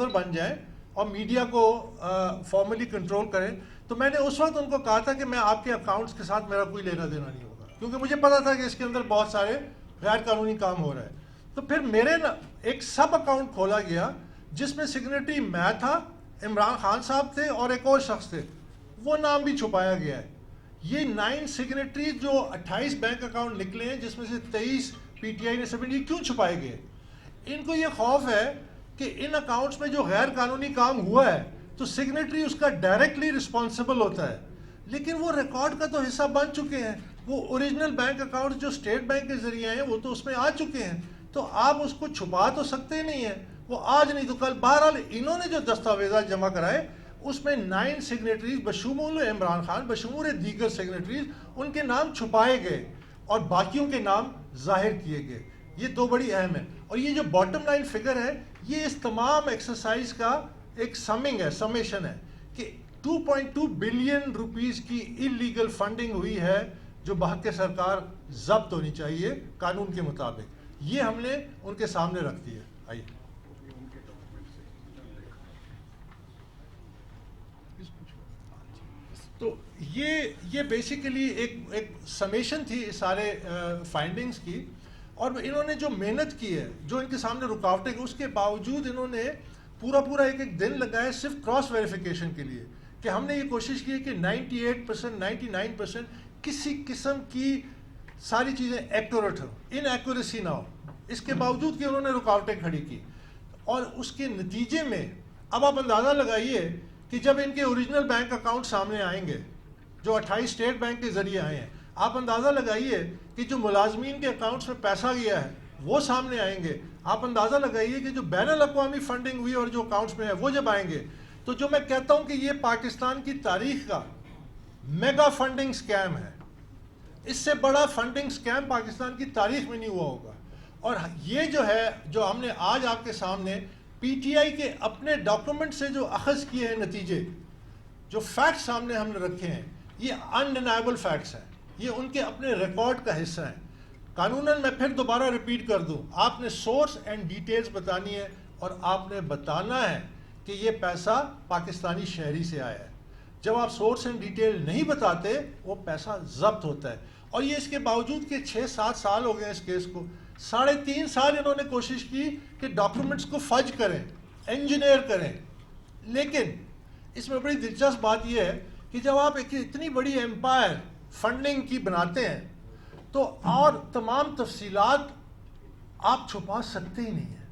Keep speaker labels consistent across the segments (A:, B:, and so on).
A: بن جائیں اور میڈیا کو فارملی کنٹرول کریں. تو میں نے اس وقت ان کو کہا تھا کہ میں آپ کے اکاؤنٹس کے ساتھ میرا کوئی لینا دینا نہیں ہوگا, کیونکہ مجھے پتا تھا کہ اس کے اندر بہت سارے غیر قانونی کام ہو رہا ہے. تو پھر میرے ایک سب اکاؤنٹ کھولا گیا جس میں سگنیٹری میں تھا, عمران خان صاحب تھے اور ایک اور شخص تھے, وہ نام بھی چھپایا گیا ہے. یہ 9 سگنیٹری جو 28 بینک اکاؤنٹ نکلے ہیں جس میں سے 23 پی ٹی آئی نے سبمٹ, یہ کیوں چھپائے گئے؟ ان کو یہ خوف ہے کہ ان اکاؤنٹس میں جو غیر قانونی کام ہوا ہے تو سگنیٹری اس کا ڈائریکٹلی رسپانسبل ہوتا ہے, لیکن وہ ریکارڈ کا تو حصہ بن چکے ہیں. وہ اوریجنل بینک اکاؤنٹ جو اسٹیٹ بینک کے ذریعے ہیں وہ تو اس میں آ چکے ہیں, تو آپ اس کو چھپا تو سکتے نہیں ہیں. وہ آج نہیں تو کل. بہرحال انہوں نے جو دستاویزات جمع کرائے اس میں 9 سگنیٹریز بشمول عمران خان, بشمول دیگر سگنیٹریز, ان کے نام چھپائے گئے اور باقیوں کے نام ظاہر کیے گئے. یہ 2 بڑی اہم ہیں. اور یہ جو باٹم لائن فگر ہے یہ اس تمام ایکسرسائز کا ایک سمنگ ہے, سمیشن ہے کہ 2.2 بلین روپیز کی انلیگل فنڈنگ ہوئی ہے جو بحق سرکار ضبط ہونی چاہیے قانون کے مطابق. یہ ہم نے ان کے سامنے رکھ دی ہے. آئیے تو یہ بیسیکلی ایک سمیشن تھی سارے فائنڈنگز کی. اور انہوں نے جو محنت کی ہے, جو ان کے سامنے رکاوٹیں, اس کے باوجود انہوں نے پورا ایک دن لگایا صرف کراس ویریفیکیشن کے لیے کہ ہم نے یہ کوشش کی کہ 98% 99% کسی قسم کی ساری چیزیں ایکوریٹ ہو, ان ایکوریسی نہ ہو. اس کے باوجود کہ انہوں نے رکاوٹیں کھڑی کی, اور اس کے نتیجے میں اب آپ اندازہ لگائیے کہ جب ان کے اوریجنل بینک اکاؤنٹ سامنے آئیں گے جو 28 اسٹیٹ بینک کے ذریعے آئے ہیں, آپ اندازہ لگائیے کہ جو ملازمین کے اکاؤنٹس میں پیسہ گیا ہے وہ سامنے آئیں گے. آپ اندازہ لگائیے کہ جو بین الاقوامی فنڈنگ ہوئی اور جو اکاؤنٹس میں ہے وہ جب آئیں گے, تو جو میں کہتا ہوں کہ یہ پاکستان کی تاریخ کا میگا فنڈنگ سکیم ہے. اس سے بڑا فنڈنگ سکیم پاکستان کی تاریخ میں نہیں ہوا ہوگا. اور یہ جو ہے جو ہم نے آج آپ کے سامنے پی ٹی آئی کے اپنے ڈاکومنٹ سے جو اخذ کیے ہیں نتیجے, جو فیکٹس سامنے ہم نے رکھے ہیں, یہ انڈینائبل فیکٹس ہیں, یہ ان کے اپنے ریکارڈ کا حصہ ہیں. قانوناً میں پھر دوبارہ ریپیٹ کر دوں, آپ نے سورس اینڈ ڈیٹیلز بتانی ہے اور آپ نے بتانا ہے کہ یہ پیسہ پاکستانی شہری سے آیا ہے. جب آپ سورس اینڈ ڈیٹیل نہیں بتاتے وہ پیسہ ضبط ہوتا ہے. اور یہ اس کے باوجود کہ 6-7 سال ہو گئے اس کیس کو, 3.5 سال انہوں نے کوشش کی کہ ڈاکومنٹس کو فج کریں, انجینئر کریں. لیکن اس میں بڑی دلچسپ بات یہ ہے کہ جب آپ ایک اتنی بڑی ایمپائر فنڈنگ کی بناتے ہیں تو اور تمام تفصیلات آپ چھپا سکتے ہی نہیں ہیں.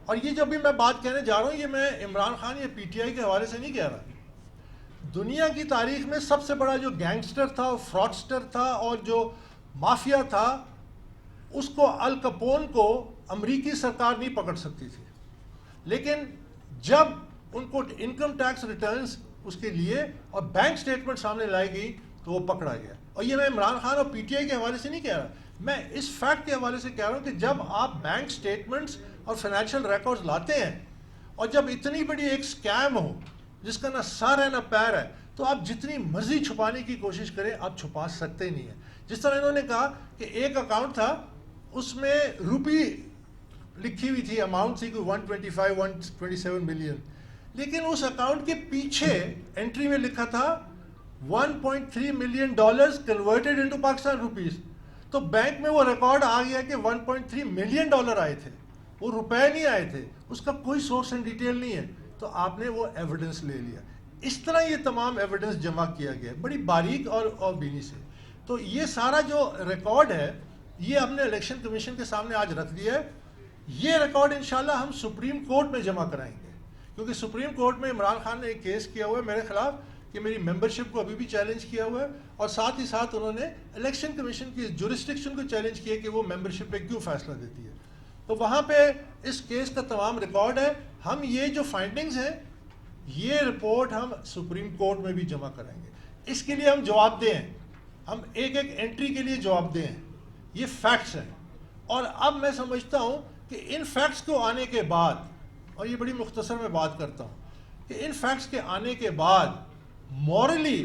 A: اور یہ جو بھی میں بات کہنے جا رہا ہوں یہ میں عمران خان یا پی ٹی آئی کے حوالے سے نہیں کہہ رہا. دنیا کی تاریخ میں سب سے بڑا جو گینگسٹر تھا, فراڈسٹر تھا اور جو مافیا تھا, اس کو الکپون کو امریکی سرکار نہیں پکڑ سکتی تھی. لیکن جب ان کو انکم ٹیکس ریٹرنز اس کے لیے اور بینک سٹیٹمنٹ سامنے لائی گئی تو وہ پکڑا گیا. اور یہ میں عمران خان اور پی ٹی آئی کے حوالے سے نہیں کہہ رہا, میں اس فیکٹ کے حوالے سے کہہ رہا ہوں کہ جب آپ بینک سٹیٹمنٹس اور فائنینشیل ریکارڈز لاتے ہیں اور جب اتنی بڑی ایک سکیم ہو جس کا نہ سر ہے نہ پیر ہے, تو آپ جتنی مرضی چھپانے کی کوشش کریں آپ چھپا سکتے نہیں ہیں. جس طرح انہوں نے کہا کہ ایک اکاؤنٹ تھا اس میں روپی لکھی ہوئی تھی, اماؤنٹ تھی کوئی 127 ملین, لیکن اس اکاؤنٹ کے پیچھے انٹری میں لکھا تھا 1.3 million dollars converted into Pakistan rupees. تو بینک میں وہ ریکارڈ آ گیا کہ 1.3 ملین ڈالر آئے تھے, وہ روپے نہیں آئے تھے, اس کا کوئی سورس اینڈ ڈیٹیل نہیں ہے. تو آپ نے وہ ایویڈنس لے لیا. اس طرح یہ تمام ایویڈنس جمع کیا گیا بڑی باریک اور بینی سے. تو یہ سارا جو ریکارڈ ہے یہ ہم نے الیکشن کمیشن کے سامنے آج رکھ دیا ہے. یہ ریکارڈ انشاءاللہ ہم سپریم کورٹ میں جمع کرائیں گے, کیونکہ سپریم کورٹ میں عمران خان نے ایک کیس کیا ہوا ہے میرے خلاف کہ میری ممبرشپ کو ابھی بھی چیلنج کیا ہوا ہے, اور ساتھ ہی ساتھ انہوں نے الیکشن کمیشن کی جورسڈکشن کو چیلنج کیا کہ وہ ممبرشپ پہ کیوں فیصلہ دیتی ہے. تو وہاں پہ اس کیس کا تمام ریکارڈ ہے. ہم یہ جو فائنڈنگز ہیں یہ رپورٹ ہم سپریم کورٹ میں بھی جمع کریں گے. اس کے لیے ہم جواب دیں, ہم ایک انٹری کے لیے جواب دیں. یہ فیکٹس ہیں. اور اب میں سمجھتا ہوں کہ ان فیکٹس کو آنے کے بعد, اور یہ بڑی مختصر میں بات کرتا ہوں کہ ان فیکٹس کے آنے کے بعد مورلی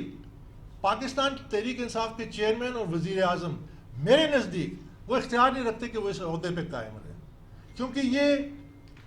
A: پاکستان تحریک انصاف کے چیئرمین اور وزیر اعظم میرے نزدیک وہ اختیار نہیں رکھتے کہ وہ اس عہدے پہ قائم رہے, کیونکہ یہ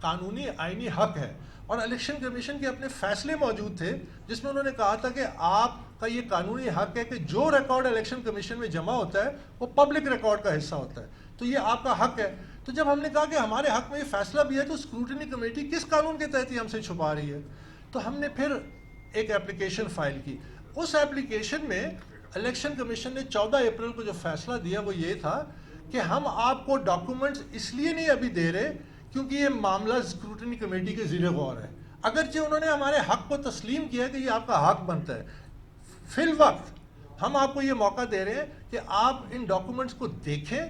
A: قانونی آئینی حق ہے، اور الیکشن کمیشن کے اپنے فیصلے موجود تھے جس میں انہوں نے کہا تھا کہ آپ کا یہ قانونی حق ہے کہ جو ریکارڈ الیکشن کمیشن میں جمع ہوتا ہے وہ پبلک ریکارڈ کا حصہ ہوتا ہے، تو یہ آپ کا حق ہے۔ تو جب ہم نے کہا کہ ہمارے حق میں یہ فیصلہ بھی ہے تو اسکروٹنی کمیٹی کس قانون کے تحت ہم سے چھپا رہی ہے؟ تو ہم نے پھر ایک اپلیکیشن فائل کی۔ اس اپلیکیشن میں الیکشن کمیشن نے 14 اپریل کو جو فیصلہ دیا وہ یہ تھا کہ ہم آپ کو ڈاکومنٹس اس لیے نہیں ابھی دے رہے کیونکہ یہ معاملہ اسکروٹنی کمیٹی کے زیر غور ہے، اگرچہ انہوں نے ہمارے حق کو تسلیم کیا کہ یہ آپ کا حق بنتا ہے۔ فی الوقت ہم آپ کو یہ موقع دے رہے ہیں کہ آپ ان ڈاکومنٹس کو دیکھیں،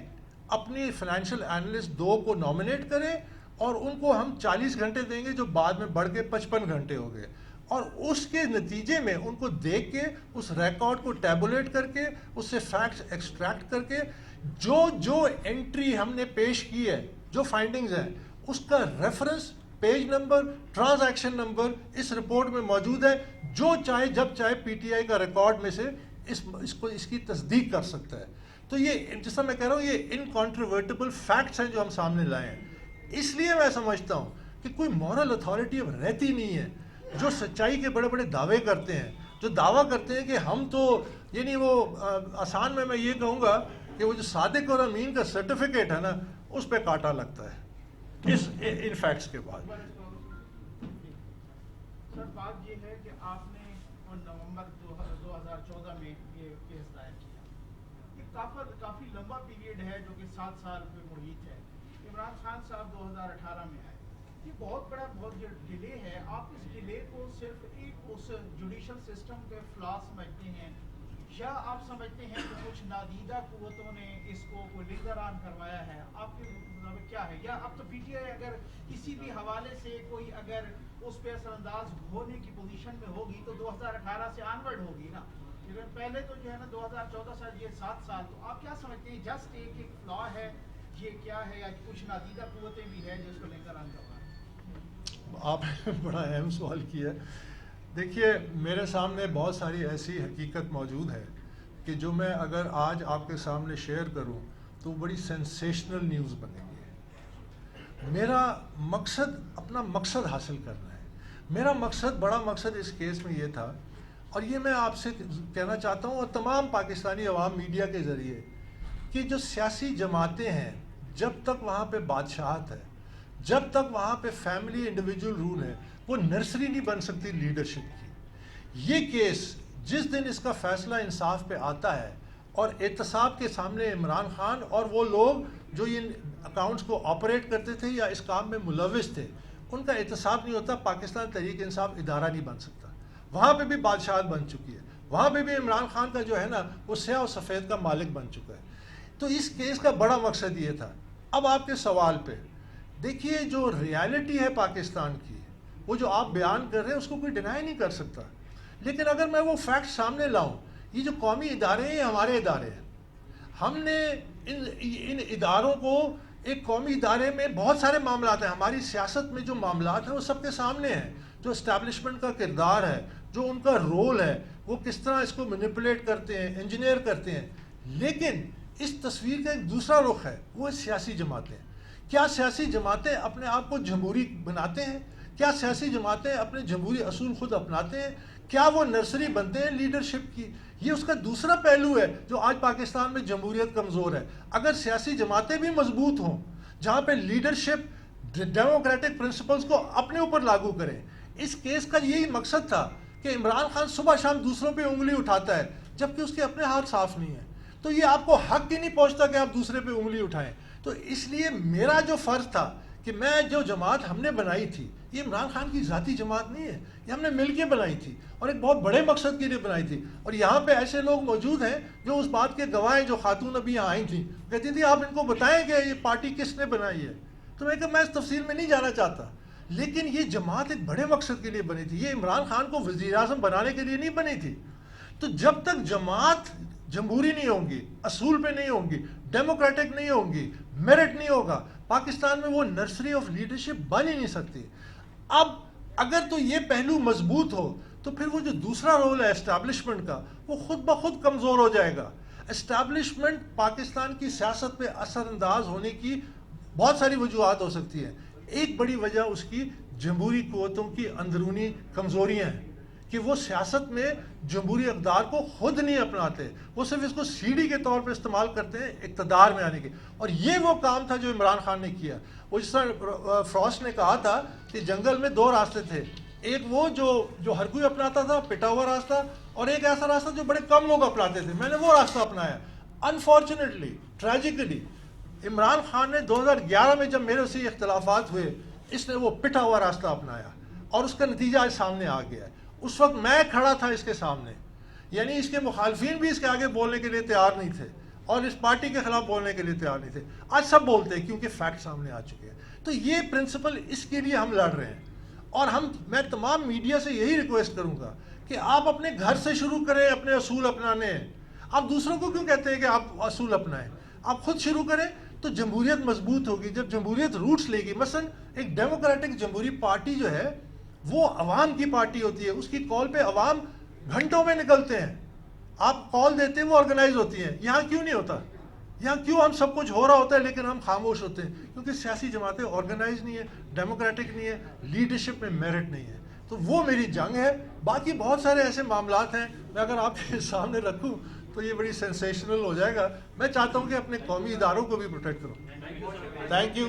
A: اپنی فائنینشیل اینالسٹ 2 کو نامنیٹ کریں، اور ان کو ہم 40 گھنٹے دیں گے جو بعد میں بڑھ کے 55 گھنٹے ہو گئے، اور اس کے نتیجے میں ان کو دیکھ کے اس ریکارڈ کو ٹیبولیٹ کر کے اس سے فیکٹس ایکسٹریکٹ کر کے جو انٹری ہم نے پیش کی ہے، جو فائنڈنگز ہیں، اس کا reference, page number, transaction number اس رپورٹ میں موجود ہے۔ جو چاہے جب چاہے پی ٹی آئی کا ریکارڈ میں سے اس کی تصدیق کر سکتا ہے۔ تو یہ جیسا میں کہہ رہا ہوں یہ انکانٹروورٹیبل فیکٹس ہیں جو ہم سامنے لائے ہیں۔ اس لیے میں سمجھتا ہوں کہ کوئی مورل اتھارٹی اب رہتی نہیں ہے۔ جو سچائی کے بڑے بڑے دعوے کرتے ہیں، جو دعویٰ کرتے ہیں کہ ہم تو یعنی وہ آسان میں یہ کہوں گا کہ وہ جو صادق اور امین کا سرٹیفکیٹ ہے نا، اس پہ کانٹا لگتا ہے ان فیکٹس کے بعد۔
B: سر بات یہ ہے کہ آپ نے نومبر 2014 میں یہ کیس دائر کیا، یہ کافی لمبا پیریڈ ہے جو کہ 7 سال پہ محیط ہے۔ عمران خان صاحب 2018 میں آئے، یہ بہت بڑا جو ڈیلے ہے، آپ اس ڈیلے کو صرف ایک اس جوڈیشل سسٹم کے فلا سمجھتے ہیں، یا آپ سمجھتے ہیں کہ کچھ نادیدہ قوتوں نے اس کو کوئی لنگر آن کروایا ہے؟ آپ کے مطابق کیا ہے؟ یا اب تو پی ٹی آئی اگر کسی بھی حوالے سے کوئی اگر اس پہ اثر انداز ہونے کی پوزیشن میں ہوگی تو 2018 سے آنورڈ ہوگی نا، لیکن پہلے تو جو ہے نا 2014 سے یہ 7 سال، تو آپ کیا سمجھتے ہیں جسٹ ایک فلا ہے، یہ کیا ہے، یا کچھ نادیدہ قوتیں بھی ہیں جس کو لنگر آن کروایا؟
A: آپ نے بڑا اہم سوال کیا۔ دیکھیے میرے سامنے بہت ساری ایسی حقیقت موجود ہے کہ جو میں اگر آج آپ کے سامنے شیئر کروں تو بڑی سینسیشنل نیوز بنے گی۔ میرا مقصد اپنا مقصد حاصل کرنا ہے۔ میرا مقصد، بڑا مقصد اس کیس میں یہ تھا، اور یہ میں آپ سے کہنا چاہتا ہوں اور تمام پاکستانی عوام میڈیا کے ذریعے، کہ جو سیاسی جماعتیں ہیں جب تک وہاں پہ بادشاہت ہے، جب تک وہاں پہ فیملی انڈیویجول رول ہے، وہ نرسری نہیں بن سکتی لیڈرشپ کی۔ یہ کیس جس دن اس کا فیصلہ انصاف پہ آتا ہے اور احتساب کے سامنے عمران خان اور وہ لوگ جو ان اکاؤنٹس کو آپریٹ کرتے تھے یا اس کام میں ملوث تھے، ان کا احتساب نہیں ہوتا، پاکستان تحریک انصاف ادارہ نہیں بن سکتا۔ وہاں پہ بھی بادشاہت بن چکی ہے، وہاں پہ بھی عمران خان کا جو ہے نا وہ سیاہ و سفید کا مالک بن چکا ہے۔ تو اس کیس کا بڑا مقصد یہ تھا۔ اب آپ کے سوال پہ دیکھیے، جو ریالٹی ہے پاکستان کی، وہ جو آپ بیان کر رہے ہیں اس کو کوئی ڈینائی نہیں کر سکتا، لیکن اگر میں وہ فیکٹ سامنے لاؤں، یہ جو قومی ادارے ہیں یہ ہمارے ادارے ہیں۔ ہم نے ان اداروں کو، ایک قومی ادارے میں بہت سارے معاملات ہیں، ہماری سیاست میں جو معاملات ہیں وہ سب کے سامنے ہیں، جو اسٹیبلشمنٹ کا کردار ہے، جو ان کا رول ہے، وہ کس طرح اس کو مینیپولیٹ کرتے ہیں، انجینئر کرتے ہیں۔ لیکن اس تصویر کا ایک دوسرا رخ ہے، وہ سیاسی جماعتیں۔ کیا سیاسی جماعتیں اپنے آپ کو جمہوری بناتے ہیں؟ کیا سیاسی جماعتیں اپنے جمہوری اصول خود اپناتے ہیں؟ کیا وہ نرسری بنتے ہیں لیڈرشپ کی؟ یہ اس کا دوسرا پہلو ہے جو آج پاکستان میں جمہوریت کمزور ہے۔ اگر سیاسی جماعتیں بھی مضبوط ہوں، جہاں پہ لیڈرشپ ڈیموکریٹک پرنسپلز کو اپنے اوپر لاگو کریں۔ اس کیس کا یہی مقصد تھا کہ عمران خان صبح شام دوسروں پہ انگلی اٹھاتا ہے جبکہ اس کے اپنے ہاتھ صاف نہیں ہیں، تو یہ آپ کو حق ہی نہیں پہنچتا کہ آپ دوسرے پہ انگلی اٹھائیں۔ تو اس لیے میرا جو فرض تھا کہ میں جو جماعت ہم نے بنائی تھی، یہ عمران خان کی ذاتی جماعت نہیں ہے، یہ ہم نے مل کے بنائی تھی اور ایک بہت بڑے مقصد کے لیے بنائی تھی۔ اور یہاں پہ ایسے لوگ موجود ہیں جو اس بات کے گواہ ہیں، جو خاتون ابھی یہاں آئی تھیں، کہتی تھی آپ ان کو بتائیں کہ یہ پارٹی کس نے بنائی ہے۔ تو میں کہا میں اس تفصیل میں نہیں جانا چاہتا، لیکن یہ جماعت ایک بڑے مقصد کے لیے بنی تھی، یہ عمران خان کو وزیر اعظم بنانے کے لیے نہیں بنی تھی۔ تو جب تک جماعت جمہوری نہیں ہوں گی، اصول پہ نہیں ہوں گی، ڈیموکریٹک نہیں ہوں گی، میرٹ نہیں ہوگا، پاکستان میں وہ نرسری آف لیڈرشپ بن ہی نہیں سکتی۔ اب اگر تو یہ پہلو مضبوط ہو تو پھر وہ جو دوسرا رول ہے اسٹیبلشمنٹ کا، وہ خود بخود کمزور ہو جائے گا۔ اسٹیبلشمنٹ پاکستان کی سیاست پہ اثر انداز ہونے کی بہت ساری وجوہات ہو سکتی ہیں۔ ایک بڑی وجہ اس کی جمہوری قوتوں کی اندرونی کمزوریاں ہیں کہ وہ سیاست میں جمہوری اقدار کو خود نہیں اپناتے، وہ صرف اس کو سی ڈی کے طور پہ استعمال کرتے ہیں اقتدار میں آنے کے. اور یہ وہ کام تھا جو عمران خان نے کیا. وہ جس طرح فراسٹ نے کہا تھا کہ جنگل میں دو راستے تھے، ایک وہ جو ہر کوئی اپناتا تھا پٹا ہوا راستہ، اور ایک ایسا راستہ جو بڑے کم لوگ اپناتے تھے. میں نے وہ راستہ اپنایا. انفارچونیٹلی، ٹریجیکلی، عمران خان نے 2011 میں جب میرے سے اختلافات ہوئے، اس نے وہ پٹا ہوا راستہ اپنایا اور اس کا نتیجہ آج سامنے آ گیا ہے. اس وقت میں کھڑا تھا اس کے سامنے، یعنی اس کے مخالفین بھی اس کے آگے بولنے کے لیے تیار نہیں تھے اور اس پارٹی کے خلاف بولنے کے لیے تیار نہیں تھے. آج سب بولتے ہیں کیونکہ فیکٹ سامنے آ چکے ہیں. تو یہ پرنسپل، اس کے لیے ہم لڑ رہے ہیں. اور میں تمام میڈیا سے یہی ریکویسٹ کروں گا کہ آپ اپنے گھر سے شروع کریں اپنے اصول اپنانے. آپ دوسروں کو کیوں کہتے ہیں کہ آپ اصول اپنائیں؟ آپ خود شروع کریں تو جمہوریت مضبوط ہوگی. جب جمہوریت روٹس لے گی، مثلا ایک ڈیموکریٹک جمہوری پارٹی جو ہے وہ عوام کی پارٹی ہوتی ہے، اس کی کال پہ عوام گھنٹوں میں نکلتے ہیں. آپ کال دیتے ہیں وہ آرگنائز ہوتی ہیں. یہاں کیوں نہیں ہوتا؟ یہاں کیوں ہم سب کچھ ہو رہا ہوتا ہے لیکن ہم خاموش ہوتے ہیں؟ کیونکہ سیاسی جماعتیں آرگنائز نہیں ہیں، ڈیموکریٹک نہیں ہے، لیڈرشپ میں میرٹ نہیں ہے. تو وہ میری جنگ ہے. باقی بہت سارے ایسے معاملات ہیں، میں اگر آپ کے سامنے رکھوں تو یہ بڑی سینسیشنل ہو جائے گا. میں چاہتا ہوں کہ اپنے قومی اداروں کو بھی پروٹیکٹ کروں. Thank you.